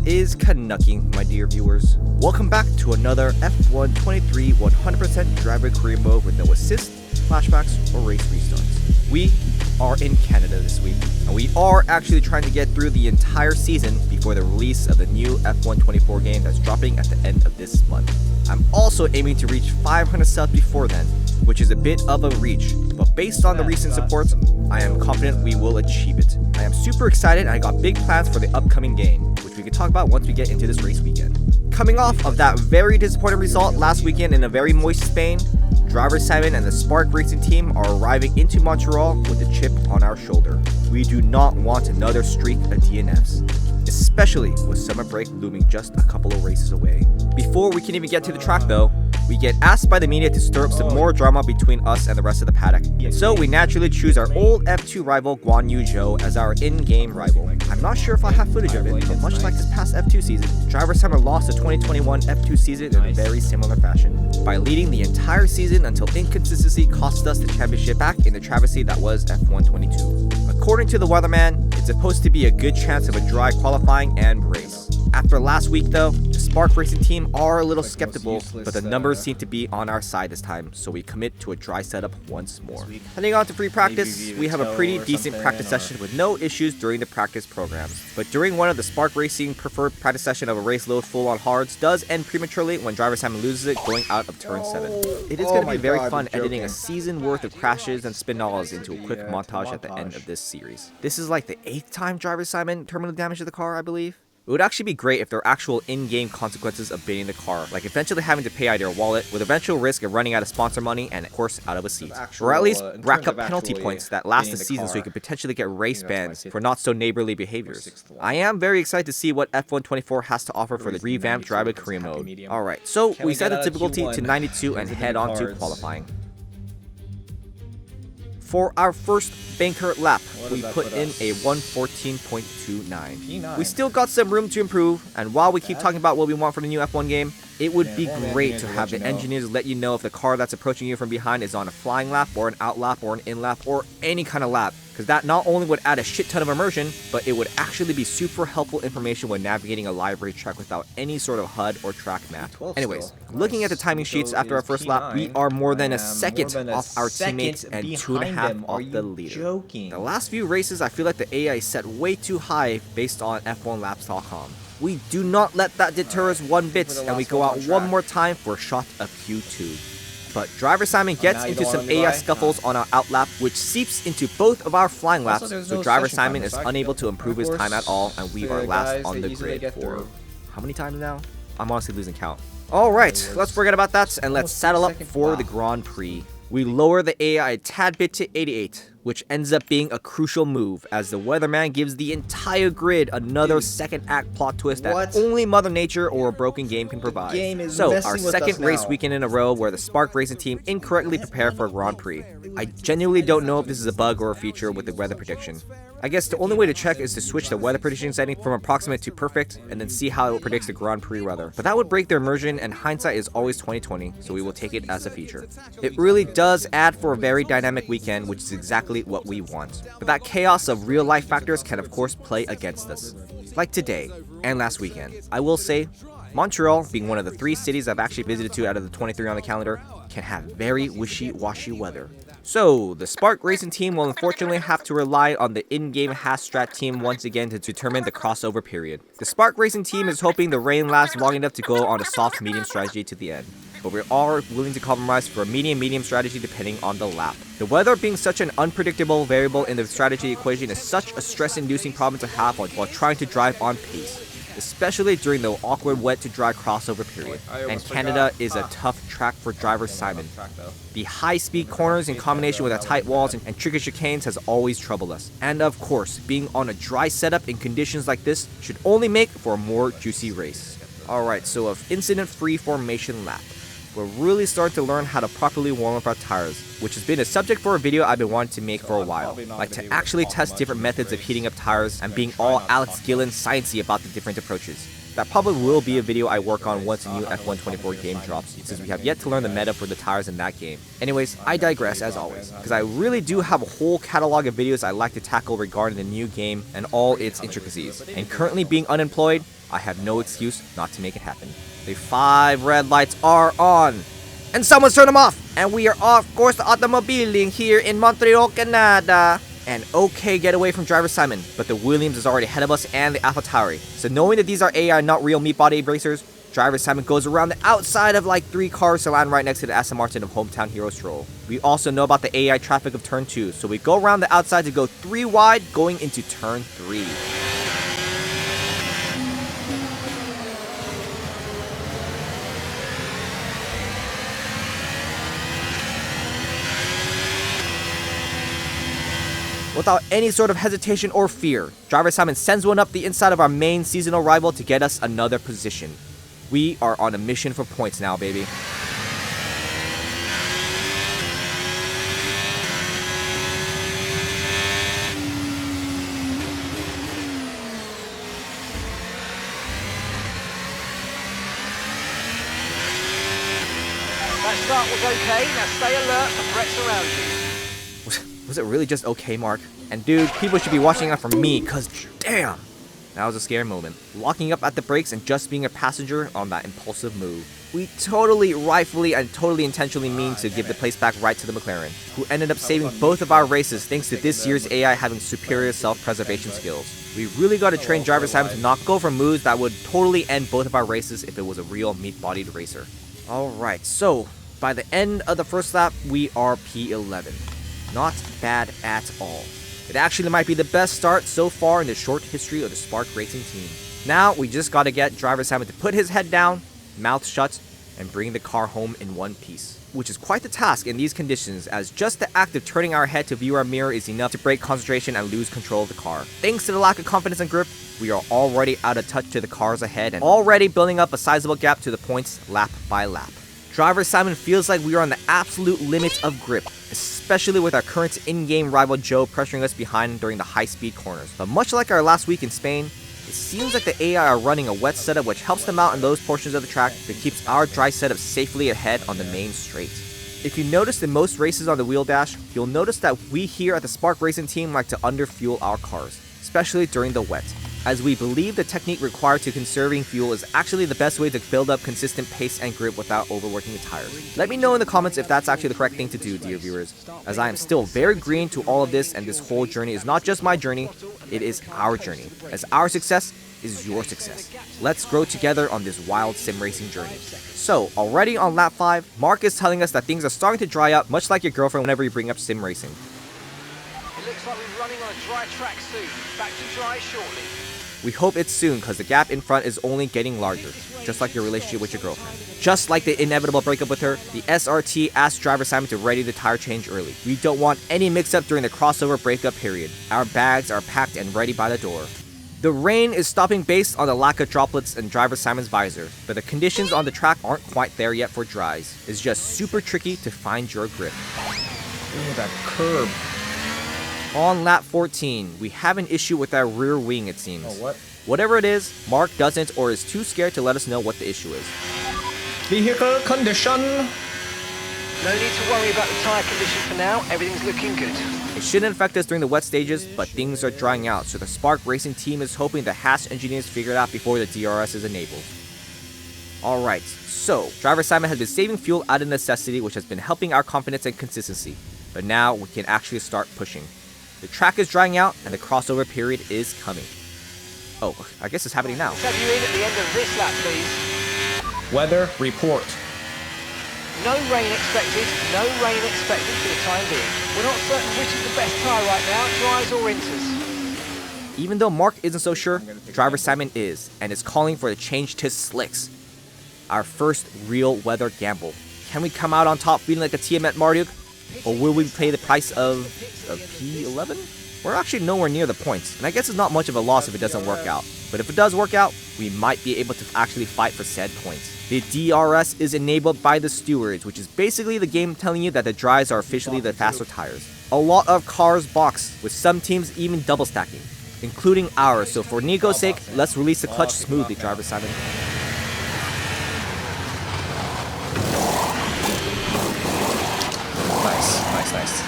is Canucking, my dear viewers. Welcome back to another F1 23 100% driver career mode with no assist, flashbacks, or race restarts. We are in Canada this week, and we are actually trying to get through the entire season before the release of the new F1 24 game that's dropping at the end of this month. I'm also aiming to reach 500 subs before then, which is a bit of a reach, but based on the recent support, I am confident we will achieve it. I am super excited and I got big plans for the upcoming game, which we can talk about once we get into this race weekend. Coming off of that very disappointing result last weekend in a very moist Spain, Driver Simon and the Spark Racing team are arriving into Montreal with a chip on our shoulder. We do not want another streak of DNFs, especially with summer break looming just a couple of races away. Before we can even get to the track though, we get asked by the media to stir up some more drama between us and the rest of the paddock. So we naturally choose our old F2 rival Guan Yu Zhou as our in-game rival. I'm not sure if I have footage of it, but much like this past F2 season, Driver Simon lost the 2021 F2 season in a very similar fashion, by leading the entire season until inconsistency cost us the championship back in the travesty that was F1 22. According to the weatherman, it's supposed to be a good chance of a dry qualifying and race. After last week though, the Spark Racing team are a little skeptical, but the numbers seem to be on our side this time, so we commit to a dry setup once more. Heading on to free practice, we have a pretty decent practice session with no issues during the practice programs. But during one of the Spark Racing preferred practice session of a race load full on hards does end prematurely when Driver Simon loses it going out of turn 7. It is going to be very fun editing a season worth of crashes and spinalls into a quick montage at the end of this series. This is like the 8th time Driver Simon terminally damaged the car, I believe. It would actually be great if there are actual in-game consequences of bidding the car, like eventually having to pay out of your wallet, with eventual risk of running out of sponsor money and of course out of a seat. Or at least rack up penalty points that last the season so you could potentially get race bans for not so neighborly behaviors. I am very excited to see what F1 24 has to offer for the revamped driver career mode. Alright, so we set the difficulty to 92 and head on to qualifying. For our first banker lap, we put in a 1:14.29. We still got some room to improve, and while we keep talking about what we want from the new F1 game, it would be great to have the engineers let you know if the car that's approaching you from behind is on a flying lap, or an out lap, or an in lap, or any kind of lap, because that not only would add a shit ton of immersion, but it would actually be super helpful information when navigating a live racetrack without any sort of HUD or track map. Anyways, looking at the timing sheets after our first lap, we are more than a second off our teammates and 2.5 off the leader. The last few races, I feel like the AI is set way too high based on F1Laps.com. We do not let that deter us one bit, and we go out one more time for a shot of Q2. But Driver Simon gets into some AI scuffles on our outlap, which seeps into both of our flying laps, so Driver Simon is unable to improve his time at all, and we are last on the grid for how many times now? I'm honestly losing count. Alright, let's forget about that, and let's saddle up for the Grand Prix. We lower the AI a tad bit to 88, which ends up being a crucial move, as the weatherman gives the entire grid another second act plot twist that only Mother Nature or a broken game can provide. So, our second race weekend in a row where the Spark Racing team incorrectly prepared for a Grand Prix. I genuinely don't know if this is a bug or a feature with the weather prediction. I guess the only way to check is to switch the weather prediction setting from approximate to perfect, and then see how it predicts the Grand Prix weather. But that would break their immersion, and hindsight is always 20/20, so we will take it as a feature. It really does add for a very dynamic weekend, which is exactly what we want. But that chaos of real life factors can of course play against us. Like today, and last weekend. I will say, Montreal, being one of the 3 cities I've actually visited to out of the 23 on the calendar, can have very wishy-washy weather. So, the Spark Racing team will unfortunately have to rely on the in-game Haas-Strat team once again to determine the crossover period. The Spark Racing team is hoping the rain lasts long enough to go on a soft-medium strategy to the end, but we are willing to compromise for a medium-medium strategy depending on the lap. The weather being such an unpredictable variable in the strategy equation is such a stress-inducing problem to have while trying to drive on pace, especially during the awkward wet-to-dry crossover period. And Canada is a tough track for Driver Simon. The high-speed corners in combination with the tight walls and tricky chicanes has always troubled us. And of course, being on a dry setup in conditions like this should only make for a more juicy race. Alright, so of incident-free formation lap. We're really starting to learn how to properly warm up our tires, which has been a subject for a video I've been wanting to make for a while. Like to actually test different methods of heating up tires and being all Alex Gillen sciencey about the different approaches. that probably will be a video I work on once a new F124 game drops, since we have yet to learn the meta for the tires in that game. Anyways, I digress as always, because I really do have a whole catalog of videos I like to tackle regarding the new game and all its intricacies. And currently being unemployed, I have no excuse not to make it happen. The 5 red lights are on, and someone's turned them off, and we are off course to automobiling here in Montreal, Canada. An okay getaway from driver Simon, but the Williams is already ahead of us and the AlphaTauri. So knowing that these are AI, not real meat body racers, driver Simon goes around the outside of like 3 cars to land right next to the Aston Martin of hometown hero Stroll. We also know about the AI traffic of turn 2, so we go around the outside to go 3 wide going into turn 3. Without any sort of hesitation or fear, driver Simon sends one up the inside of our main seasonal rival to get us another position. We are on a mission for points now, baby. That start was okay, now stay alert for threats around you. Was it really just okay, Mark? And dude, people should be watching out for me, cause damn! That was a scary moment. Locking up at the brakes and just being a passenger on that impulsive move. We totally, rightfully, and totally intentionally mean to give the place back right to the McLaren, who ended up saving both of our races thanks to this year's AI having superior self-preservation skills. We really gotta train driver Simon to not go for moves that would totally end both of our races if it was a real meat-bodied racer. Alright, so by the end of the first lap, we are P11. Not bad at all. It actually might be the best start so far in the short history of the Spark Racing team. Now we just gotta get driver Simon to put his head down, mouth shut, and bring the car home in one piece. Which is quite the task in these conditions, as just the act of turning our head to view our mirror is enough to break concentration and lose control of the car. Thanks to the lack of confidence and grip, we are already out of touch to the cars ahead and already building up a sizable gap to the points lap by lap. Driver Simon feels like we are on the absolute limit of grip, especially with our current in-game rival Joe pressuring us behind during the high-speed corners. But much like our last week in Spain, it seems like the AI are running a wet setup which helps them out in those portions of the track but keeps our dry setup safely ahead on the main straight. If you notice in most races on the wheel dash, you'll notice that we here at the Spark Racing team like to underfuel our cars, especially during the wet, as we believe the technique required to conserving fuel is actually the best way to build up consistent pace and grip without overworking the tires. Let me know in the comments if that's actually the correct thing to do, dear viewers, as I am still very green to all of this, and this whole journey is not just my journey, it is our journey, as our success is your success. Let's grow together on this wild sim racing journey. So, already on lap 5, Mark is telling us that things are starting to dry up, much like your girlfriend whenever you bring up sim racing. It looks like we're running on a dry track soon. Back to dry shortly. We hope it's soon, cause the gap in front is only getting larger, just like your relationship with your girlfriend. Just like the inevitable breakup with her, the SRT asked driver Simon to ready the tire change early. We don't want any mix-up during the crossover breakup period. Our bags are packed and ready by the door. The rain is stopping based on the lack of droplets in driver Simon's visor, but the conditions on the track aren't quite there yet for dries. It's just super tricky to find your grip. Ooh, that curb. On lap 14, we have an issue with our rear wing, it seems. Oh, what? Whatever it is, Mark doesn't or is too scared to let us know what the issue is. Vehicle condition. No need to worry about the tyre condition for now. Everything's looking good. It shouldn't affect us during the wet stages, but things are drying out, so the Spark Racing team is hoping the Haas engineers figure it out before the DRS is enabled. Alright, so driver Simon has been saving fuel out of necessity, which has been helping our confidence and consistency, but now we can actually start pushing. The track is drying out, and the crossover period is coming. Oh, I guess it's happening now. Let's have you in at the end of this lap, please. Weather report. No rain expected. No rain expected for the time being. We're not certain which is the best tyre right now, dries or inters. Even though Mark isn't so sure, driver Simon is, and is calling for the change to slicks. Our first real weather gamble. Can we come out on top feeling like a team at Marduk? Or will we pay the price of P11? We're actually nowhere near the points, and I guess it's not much of a loss if it doesn't work out. But if it does work out, we might be able to actually fight for said points. The DRS is enabled by the stewards, which is basically the game telling you that the dries are officially the faster tires. A lot of cars box, with some teams even double stacking. including ours. So for Nico's sake, let's release the clutch smoothly, Driver Simon. Nice.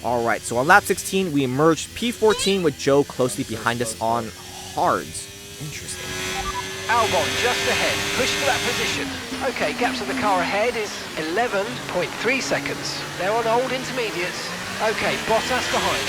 Alright, so on lap 16, we emerged P14 with Joe closely behind us on hards. Interesting. Albon just ahead, push for that position. Okay, gap to the car ahead is 11.3 seconds. They're on old intermediates. Okay, Bottas behind.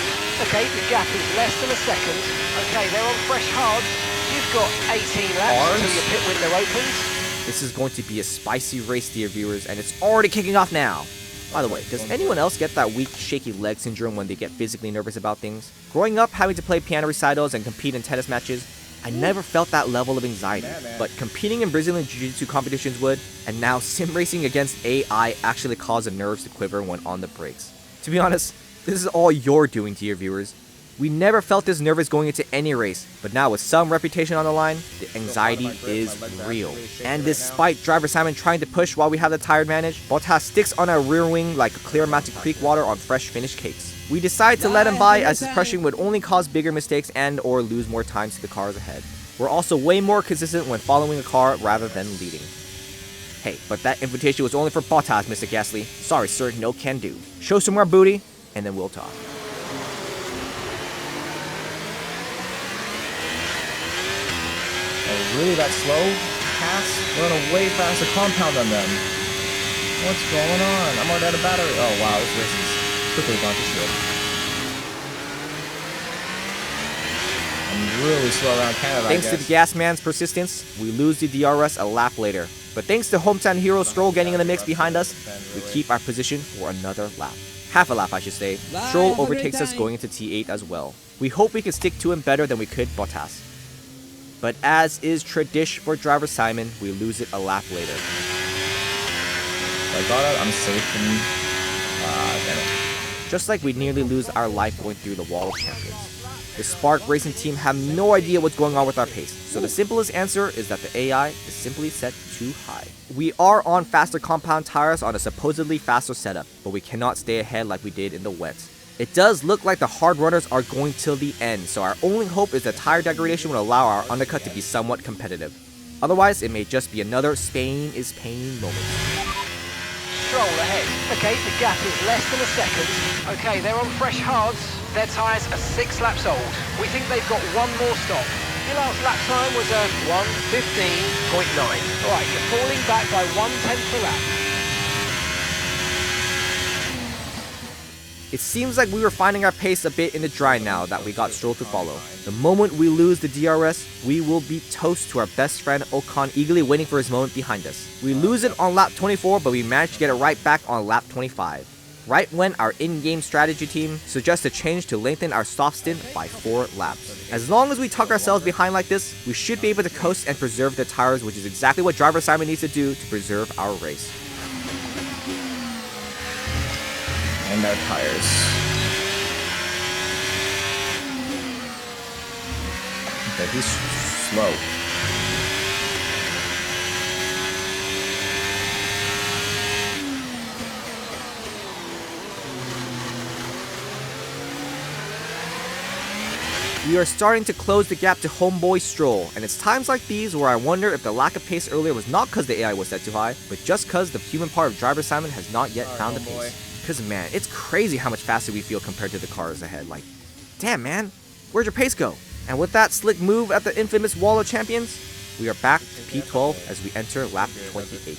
Okay, the gap is less than a second. Okay, they're on fresh hards. You've got 18 laps until your pit window opens. This is going to be a spicy race, dear viewers, and it's already kicking off now. By the way, does anyone else get that weak, shaky leg syndrome when they get physically nervous about things? Growing up having to play piano recitals and compete in tennis matches, I never felt that level of anxiety, but competing in Brazilian Jiu-Jitsu competitions would, and now sim racing against AI actually caused the nerves to quiver when on the brakes. To be honest, this is all you're doing to your viewers. We never felt this nervous going into any race, but now with some reputation on the line, the anxiety is real. And despite Driver Simon trying to push while we have the tire advantage, Bottas sticks on our rear wing like a clear mountain creek water on fresh finished cakes. We decide to let him by as his pressuring would only cause bigger mistakes and or lose more time to the cars ahead. We're also way more consistent when following a car rather than leading. Hey, but that invitation was only for Bottas, Mr. Gasly. Sorry sir, no can do. Show some more booty, and then we'll talk. Really that slow? Pass? We're on a way faster compound than them. What's going on? I'm already out of battery. Oh wow, this race is quickly gone to shit. I'm really slow around Canada, Thanks to the gas man's persistence, we lose the DRS a lap later. But thanks to hometown hero Stroll getting in the mix behind us, we keep our position for another lap. Half a lap, I should say. Stroll overtakes us going into T8 as well. We hope we can stick to him better than we could Bottas. But as is tradition for Driver Simon, we lose it a lap later. I got it, I'm safe and... damn it. Just like we nearly lose our life going through the wall of champions. The Spark Racing team have no idea what's going on with our pace, so the simplest answer is that the AI is simply set too high. We are on faster compound tires on a supposedly faster setup, but we cannot stay ahead like we did in the wets. It does look like the hard runners are going till the end, so our only hope is that tire degradation will allow our undercut to be somewhat competitive. Otherwise, it may just be another Spain is pain moment. Stroll ahead. Okay, the gap is less than a second. Okay, they're on fresh hards. Their tyres are 6 laps old. We think they've got one more stop. Your last lap time was a 1:15.9. Alright, you're falling back by 1/10 per lap. It seems like we were finding our pace a bit in the dry now that we got Stroll to follow. The moment we lose the DRS, we will be toast to our best friend Ocon eagerly waiting for his moment behind us. We lose it on lap 24, but we managed to get it right back on lap 25. Right when our in-game strategy team suggests a change to lengthen our soft stint by 4 laps. As long as we tuck ourselves behind like this, we should be able to coast and preserve the tires, which is exactly what Driver Simon needs to do to preserve our race. And our tires. Okay, he's slow. We are starting to close the gap to homeboy Stroll, and it's times like these where I wonder if the lack of pace earlier was not because the AI was set too high, but just because the human part of Driver Simon has not yet found the pace. Because man, it's crazy how much faster we feel compared to the cars ahead. Like, damn man, where'd your pace go? And with that slick move at the infamous Wall of Champions, we are back to P12 as we enter lap 28.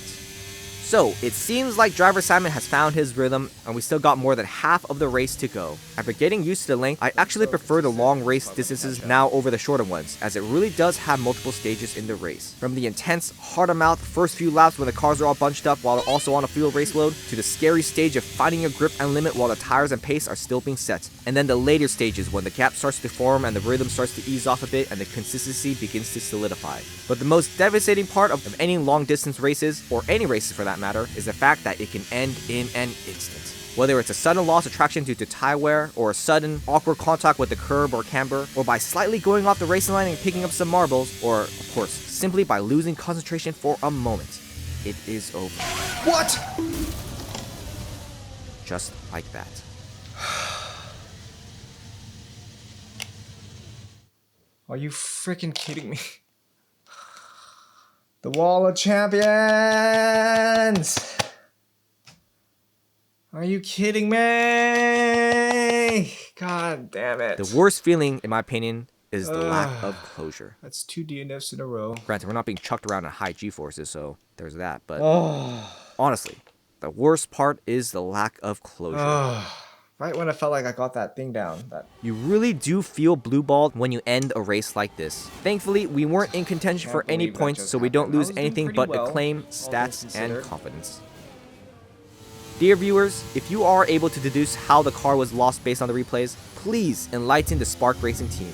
So, it seems like Driver Simon has found his rhythm, and we still got more than half of the race to go. After getting used to the length, I actually prefer the long race distances now over the shorter ones, as it really does have multiple stages in the race. From the intense, heart-to-mouth first few laps when the cars are all bunched up while they're also on a fuel race load, to the scary stage of finding your grip and limit while the tires and pace are still being set. And then the later stages when the gap starts to form and the rhythm starts to ease off a bit and the consistency begins to solidify. But the most devastating part of any long distance races, or any races for that matter, is the fact that it can end in an instant. Whether it's a sudden loss of traction due to tire wear, or a sudden awkward contact with the curb or camber, or by slightly going off the racing line and picking up some marbles, or, of course, simply by losing concentration for a moment, it is over. What? Just like that. Are you freaking kidding me? The Wall of Champions! Are you kidding me? God damn it. The worst feeling, in my opinion, is the lack of closure. That's 2 DNFs in a row. Granted, we're not being chucked around in high G-forces, so there's that. But honestly, the worst part is the lack of closure. Right when I felt like I got that thing down. You really do feel blue-balled when you end a race like this. Thankfully, we weren't in contention for any points, so we don't lose anything but acclaim, stats, and confidence. Dear viewers, if you are able to deduce how the car was lost based on the replays, please enlighten the Spark Racing team.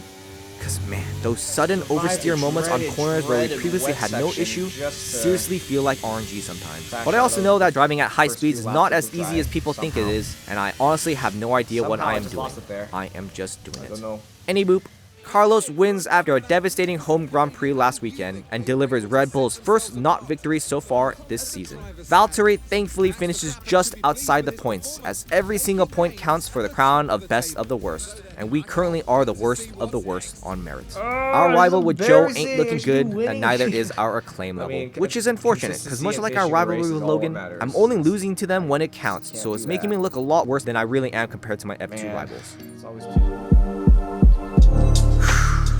Because man, those sudden oversteer moments on corners where we previously had no issue seriously feel like RNG sometimes. But I also know that driving at high speeds is not as easy as people think it is, and I honestly have no idea what I am doing. I am just doing it. Any boop. Carlos wins after a devastating home Grand Prix last weekend and delivers Red Bull's first not victory so far this season. Valtteri thankfully finishes just outside the points, as every single point counts for the crown of best of the worst, and we currently are the worst of the worst on merit. Our rival with Joe ain't looking good, and neither is our acclaim level, which is unfortunate, because much like our rivalry with Logan, I'm only losing to them when it counts, so it's making me look a lot worse than I really am compared to my F2 rivals.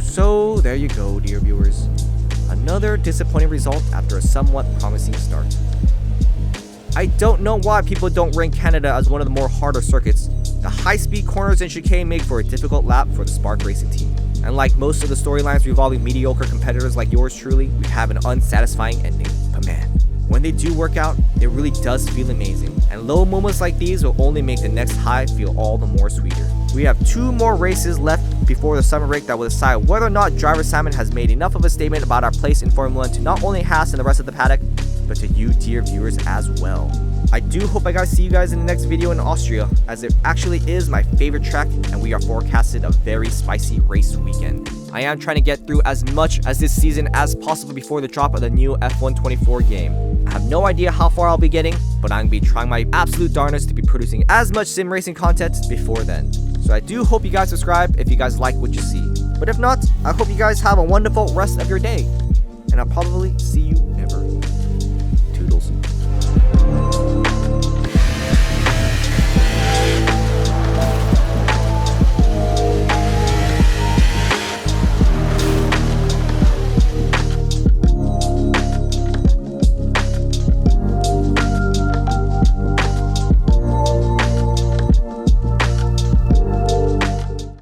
So there you go, dear viewers. Another disappointing result after a somewhat promising start. I don't know why people don't rank Canada as one of the more harder circuits. The high-speed corners and chicane make for a difficult lap for the Spark Racing team. And like most of the storylines revolving mediocre competitors like yours truly, we have an unsatisfying ending. But man, when they do work out, it really does feel amazing. And low moments like these will only make the next high feel all the more sweeter. We have 2 more races left before the summer break that will decide whether or not Driver Simon has made enough of a statement about our place in Formula 1 to not only Haas and the rest of the paddock, but to you dear viewers as well. I do hope I see you guys in the next video in Austria, as it actually is my favorite track and we are forecasted a very spicy race weekend. I am trying to get through as much as this season as possible before the drop of the new F124 game. I have no idea how far I'll be getting, but I'm going to be trying my absolute darnest to be producing as much sim racing content before then. So I do hope you guys subscribe if you guys like what you see. But if not, I hope you guys have a wonderful rest of your day. And I'll probably see you